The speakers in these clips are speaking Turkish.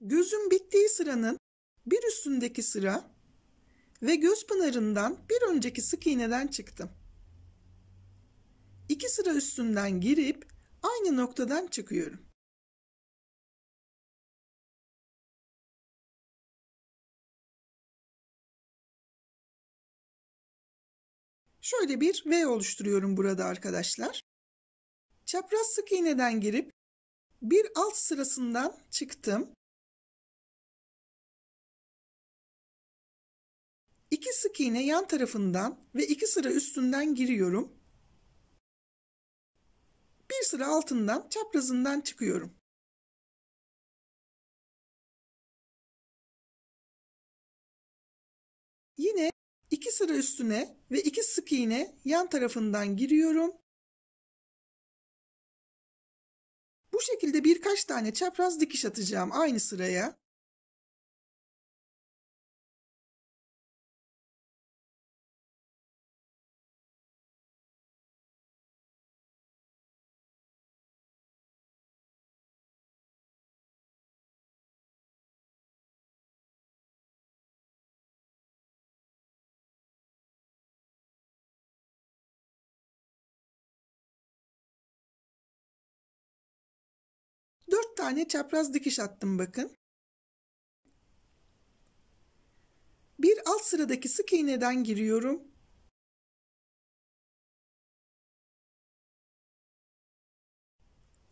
Gözüm bittiği sıranın bir üstündeki sıra ve göz pınarından bir önceki sık iğneden çıktım. 2 sıra üstünden girip aynı noktadan çıkıyorum. Şöyle bir V oluşturuyorum burada arkadaşlar. Çapraz sık iğneden girip bir alt sırasından çıktım. 2 sık iğne yan tarafından ve 2 sıra üstünden giriyorum. Bir sıra altından çaprazından çıkıyorum. Yine 2 sıra üstüne ve 2 sık iğne yan tarafından giriyorum. Bu şekilde birkaç tane çapraz dikiş atacağım aynı sıraya. Dört tane çapraz dikiş attım bakın. Bir alt sıradaki sık iğneden giriyorum.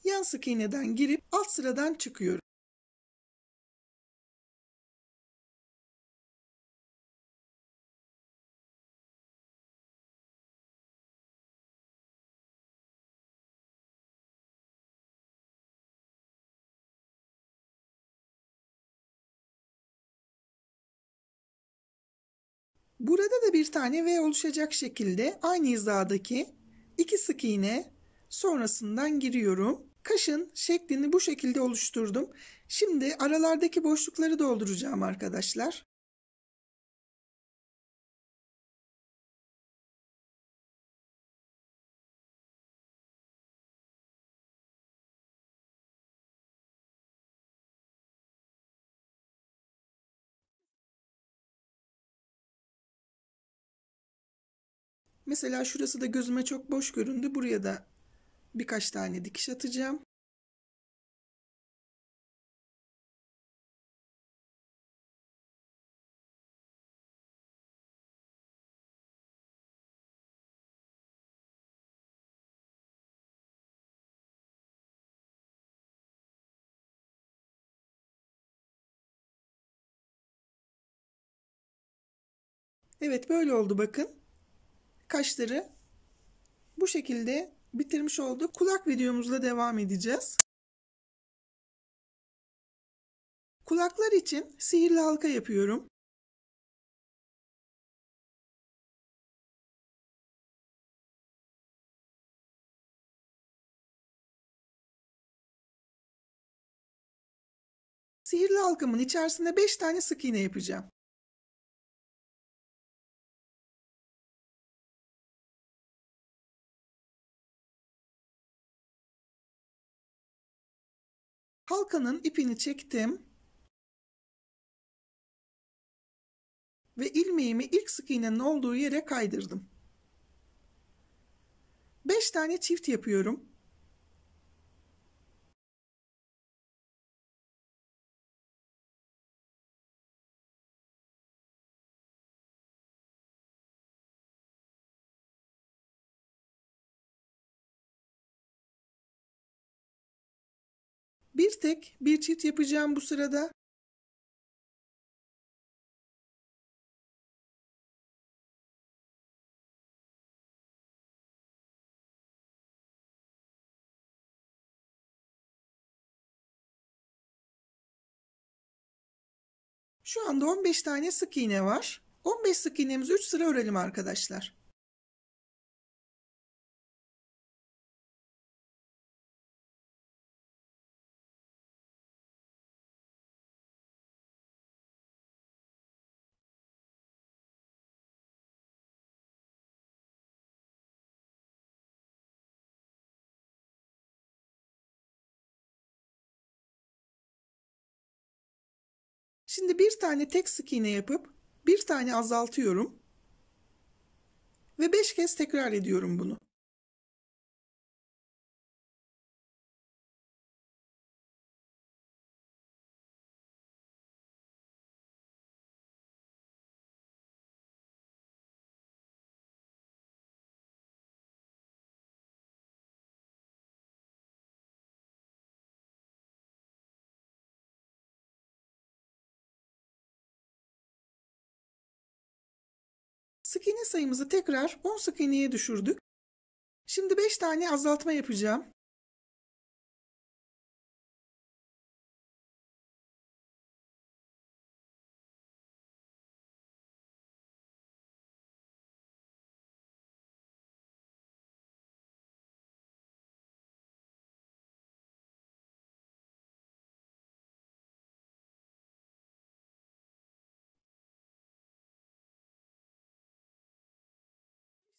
Yan sık iğneden girip alt sıradan çıkıyorum. Burada da bir tane V oluşacak şekilde aynı hizadaki 2 sık iğne sonrasından giriyorum. Kaşın şeklini bu şekilde oluşturdum. Şimdi aralardaki boşlukları dolduracağım arkadaşlar. Mesela şurası da gözüme çok boş göründü. Buraya da birkaç tane dikiş atacağım. Evet, böyle oldu bakın. Kaşları bu şekilde bitirmiş olduk. Kulak videomuzla devam edeceğiz. Kulaklar için sihirli halka yapıyorum. Sihirli halkamın içerisinde 5 tane sık iğne yapacağım. Halkanın ipini çektim ve ilmeğimi ilk sık iğnenin olduğu yere kaydırdım. 5 tane çift yapıyorum. Bir tek bir çift yapacağım bu sırada. Şu anda 15 tane sık iğne var. 15 sık iğnemizi 3 sıra örelim arkadaşlar. Şimdi bir tane tek sık iğne yapıp bir tane azaltıyorum ve 5 kez tekrar ediyorum bunu. Sık iğne sayımızı tekrar 10 sık iğneye düşürdük. Şimdi 5 tane azaltma yapacağım.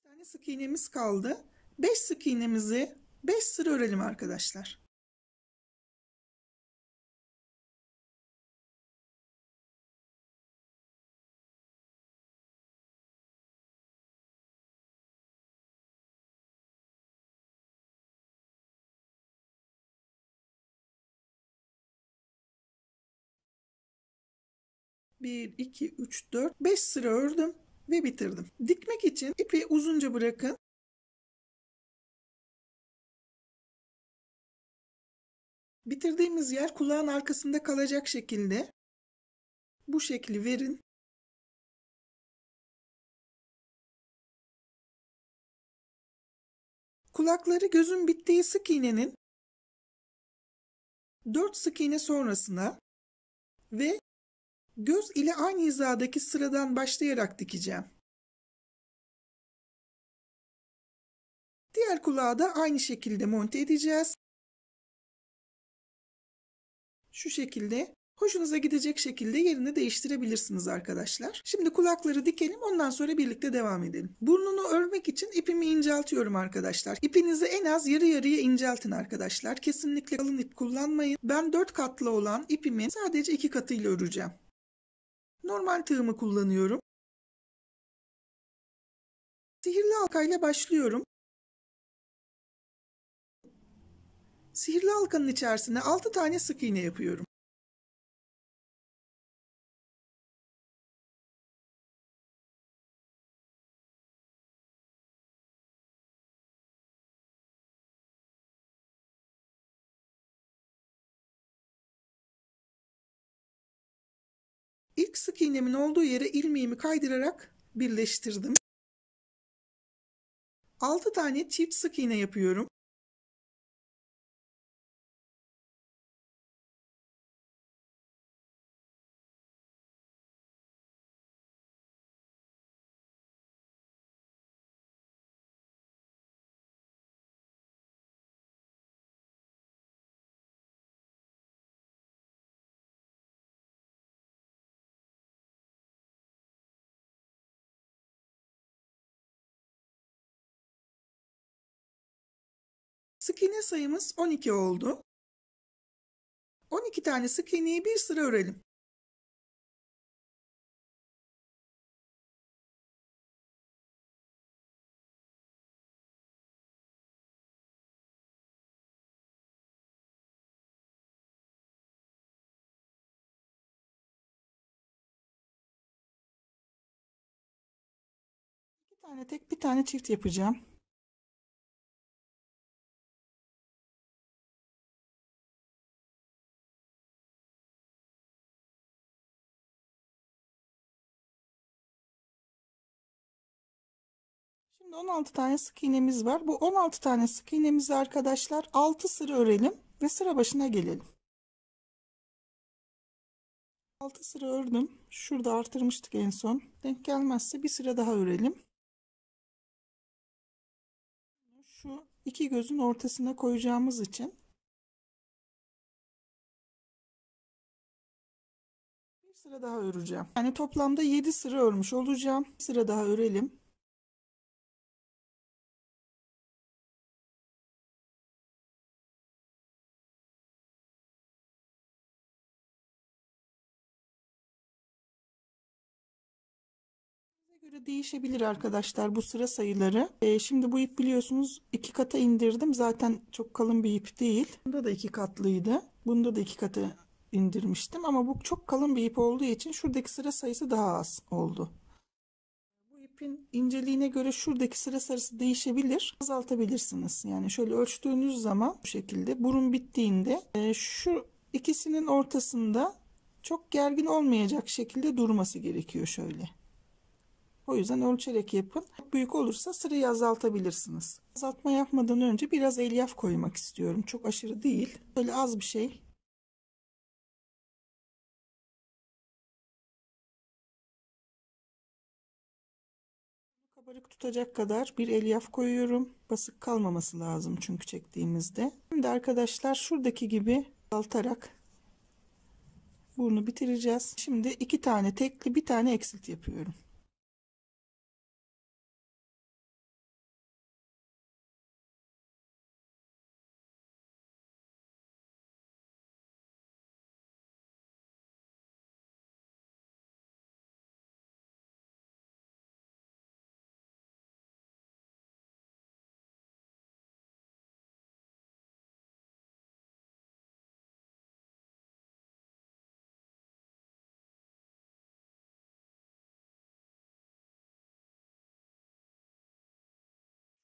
Bir tane sık iğnemiz kaldı. 5 sık iğnemizi 5 sıra örelim arkadaşlar. Bir, iki, üç, dört, 5 sıra ördüm ve bitirdim. Dikmek için ipi uzunca bırakın. Bitirdiğimiz yer kulağın arkasında kalacak şekilde bu şekli verin. Kulakları gözün bittiği sık iğnenin 4 sık iğne sonrasına ve göz ile aynı hizadaki sıradan başlayarak dikeceğim. Diğer kulağı da aynı şekilde monte edeceğiz. Şu şekilde hoşunuza gidecek şekilde yerini değiştirebilirsiniz arkadaşlar. Şimdi kulakları dikelim, ondan sonra birlikte devam edelim. Burnunu örmek için ipimi inceltiyorum arkadaşlar. İpinizi en az yarı yarıya inceltin arkadaşlar. Kesinlikle kalın ip kullanmayın. Ben 4 katlı olan ipimi sadece 2 katıyla öreceğim. Normal tığımı kullanıyorum. Sihirli halkayla başlıyorum. Sihirli halkanın içerisine 6 tane sık iğne yapıyorum. İlk sık iğnemin olduğu yere ilmeğimi kaydırarak birleştirdim. 6 tane çift sık iğne yapıyorum. Sık iğne sayımız 12 oldu. 12 tane sık iğneyi bir sıra örelim. Bir tane tek, bir tane çift yapacağım. Şimdi 16 tane sık iğnemiz var. Bu 16 tane sık iğnemizi arkadaşlar 6 sıra örelim ve sıra başına gelelim. 6 sıra ördüm. Şurada artırmıştık en son. Denk gelmezse bir sıra daha örelim. Şu iki gözün ortasına koyacağımız için bir sıra daha öreceğim. Yani toplamda 7 sıra örmüş olacağım. Bir sıra daha örelim. göre değişebilir arkadaşlar bu sıra sayıları. Şimdi bu ip biliyorsunuz 2 kata indirdim. Zaten çok kalın bir ip değil. Bunda da 2 katlıydı. Bunda da 2 katı indirmiştim. Ama bu çok kalın bir ip olduğu için şuradaki sıra sayısı daha az oldu. Bu ipin inceliğine göre şuradaki sıra sayısı değişebilir. Azaltabilirsiniz. Yani şöyle ölçtüğünüz zaman bu şekilde burun bittiğinde şu ikisinin ortasında çok gergin olmayacak şekilde durması gerekiyor şöyle. O yüzden ölçerek yapın. Çok büyük olursa sırayı azaltabilirsiniz. Azaltma yapmadan önce biraz elyaf koymak istiyorum. Çok aşırı değil. Böyle az bir şey. Kabarık tutacak kadar bir elyaf koyuyorum. Basık kalmaması lazım çünkü çektiğimizde. Şimdi arkadaşlar şuradaki gibi azaltarak burnu bitireceğiz. Şimdi 2 tane tekli, bir tane eksilt yapıyorum.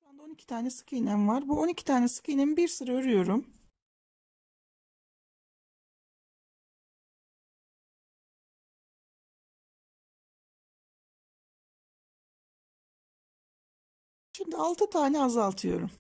Şu anda 12 tane sık iğnem var. Bu 12 tane sık iğnemi bir sıra örüyorum. Şimdi 6 tane azaltıyorum.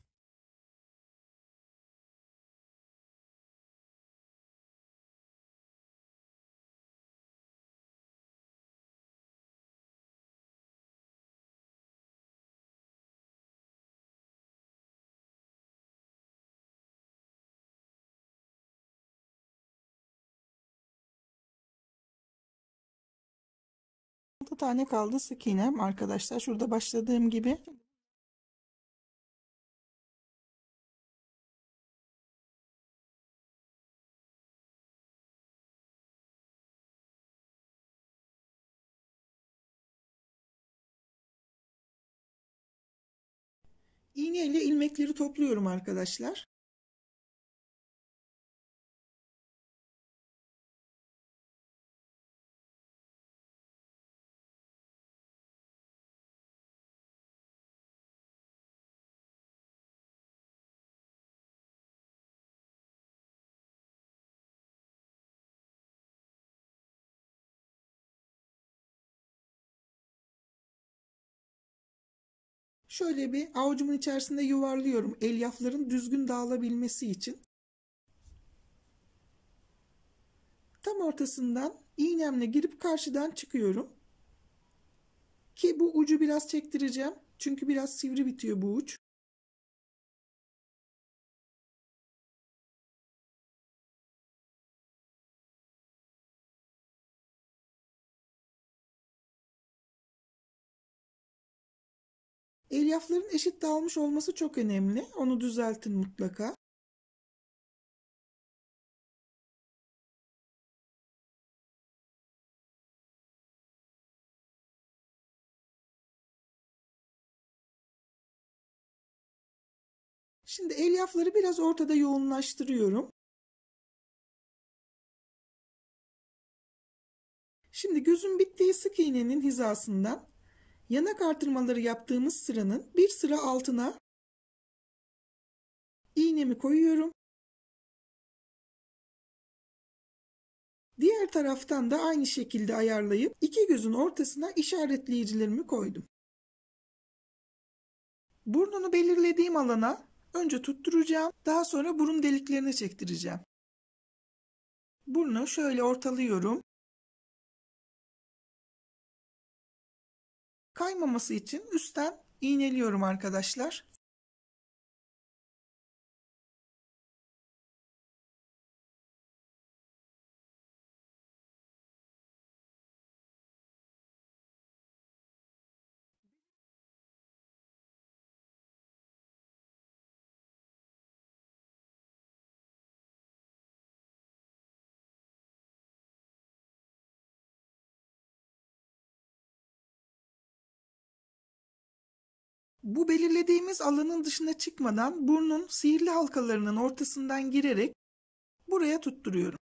Altı tane kaldı sık iğnem arkadaşlar. Şurada başladığım gibi. İğne ile ilmekleri topluyorum arkadaşlar. Şöyle bir avucumun içerisinde yuvarlıyorum elyafların düzgün dağılabilmesi için. Tam ortasından iğnemle girip karşıdan çıkıyorum. Ki bu ucu biraz çektireceğim. Çünkü biraz sivri bitiyor bu uç. Elyafların eşit dağılmış olması çok önemli. Onu düzeltin mutlaka. Şimdi elyafları biraz ortada yoğunlaştırıyorum. Şimdi gözün bittiği sık iğnenin hizasından yanak artırmaları yaptığımız sıranın bir sıra altına iğnemi koyuyorum. Diğer taraftan da aynı şekilde ayarlayıp iki gözün ortasına işaretleyicilerimi koydum. Burnunu belirlediğim alana önce tutturacağım. Daha sonra burun deliklerine çektireceğim. Burnu şöyle ortalıyorum. Kaymaması için üstten iğneliyorum arkadaşlar. Bu belirlediğimiz alanın dışına çıkmadan burnun sihirli halkalarının ortasından girerek buraya tutturuyorum.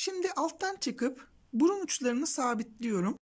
Şimdi alttan çıkıp burun uçlarını sabitliyorum.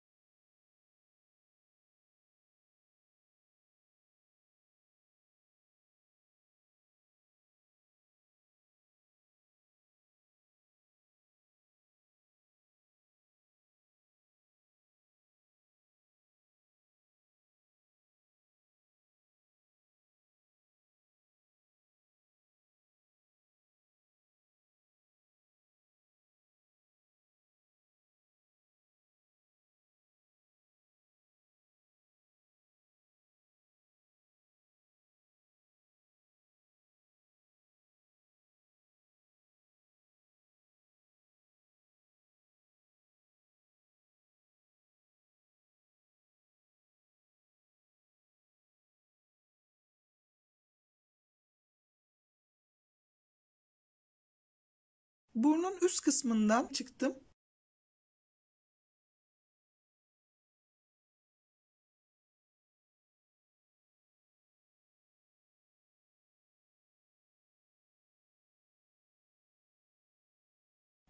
Burnun üst kısmından çıktım.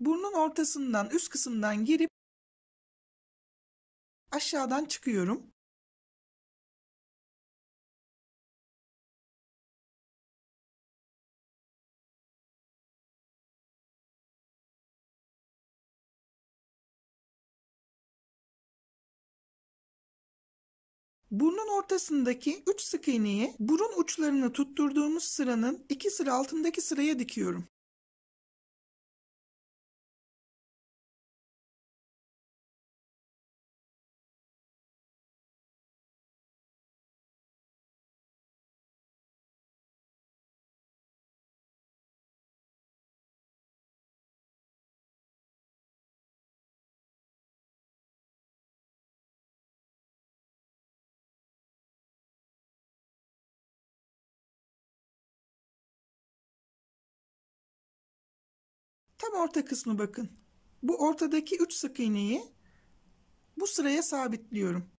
Burnun ortasından, üst kısımdan girip aşağıdan çıkıyorum. Burnun ortasındaki 3 sık iğneyi burun uçlarını tutturduğumuz sıranın 2 sıra altındaki sıraya dikiyorum. Tam orta kısmı bakın. Bu ortadaki 3 sık iğneyi bu sıraya sabitliyorum.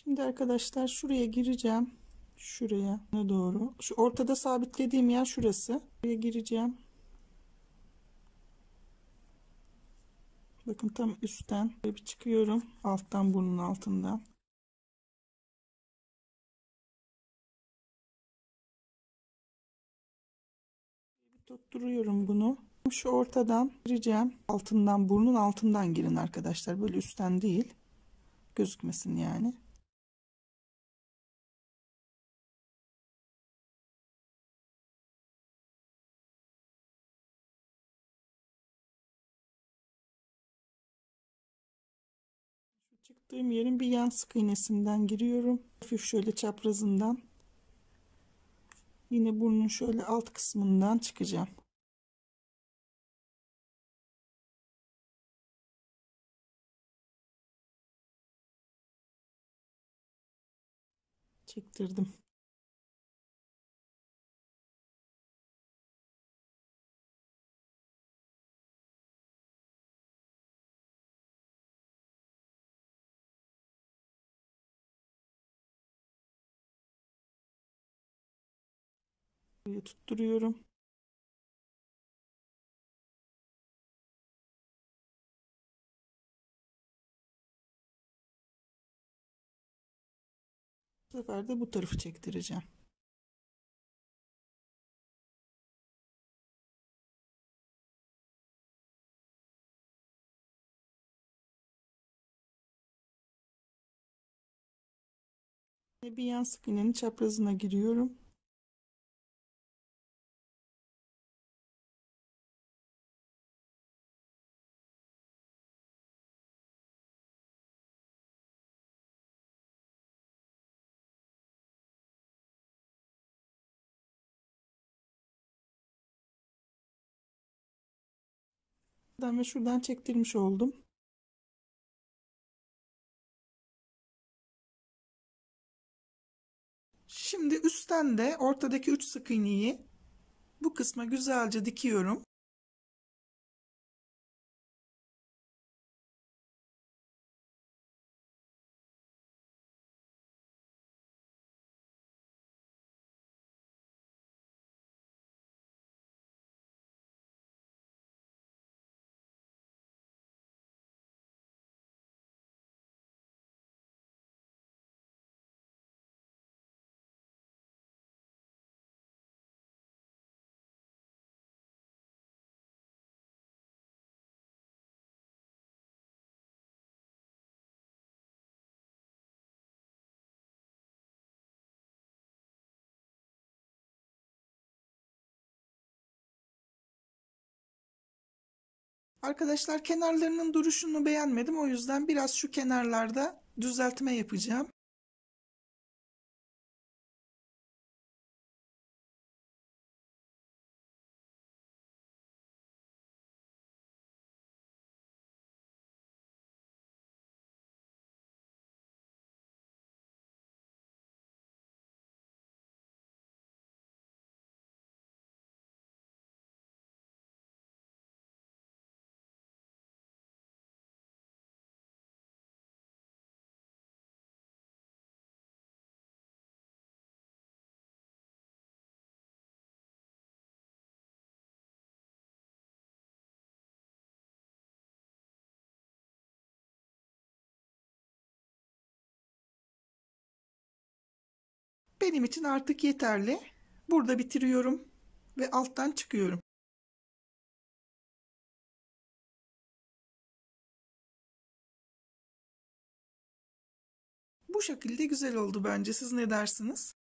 Şimdi arkadaşlar şuraya gireceğim. Şuraya doğru. Şu ortada sabitlediğim yer şurası. Buraya gireceğim. Bakın tam üstten bir çıkıyorum. Alttan, burnun altından. Tutturuyorum bunu. Şu ortadan gireceğim. Altından, burnun altından girin arkadaşlar. Böyle üstten değil. Gözükmesin yani. Çıktığım yerin bir yan sık iğnesinden giriyorum. Hafif şöyle çaprazından. Yine burnun şöyle alt kısmından çıkacağım. Çektirdim. Buraya tutturuyorum. Bu sefer de bu tarafı çektireceğim. Bir yan sık iğnenin çaprazına giriyorum. Buradan ve şuradan çektirmiş oldum. Şimdi üstten de ortadaki 3 sık iğneyi bu kısma güzelce dikiyorum. Arkadaşlar kenarlarının duruşunu beğenmedim. O yüzden biraz şu kenarlarda düzeltme yapacağım. Benim için artık yeterli. Burada bitiriyorum ve alttan çıkıyorum. Bu şekilde güzel oldu bence. Siz ne dersiniz?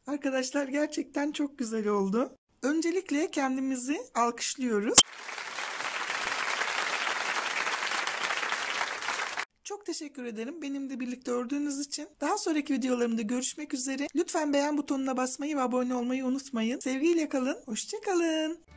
Arkadaşlar gerçekten çok güzel oldu. Öncelikle kendimizi alkışlıyoruz. Çok teşekkür ederim benimle birlikte ördüğünüz için. Daha sonraki videolarımda görüşmek üzere. Lütfen beğen butonuna basmayı ve abone olmayı unutmayın. Sevgiyle kalın. Hoşça kalın.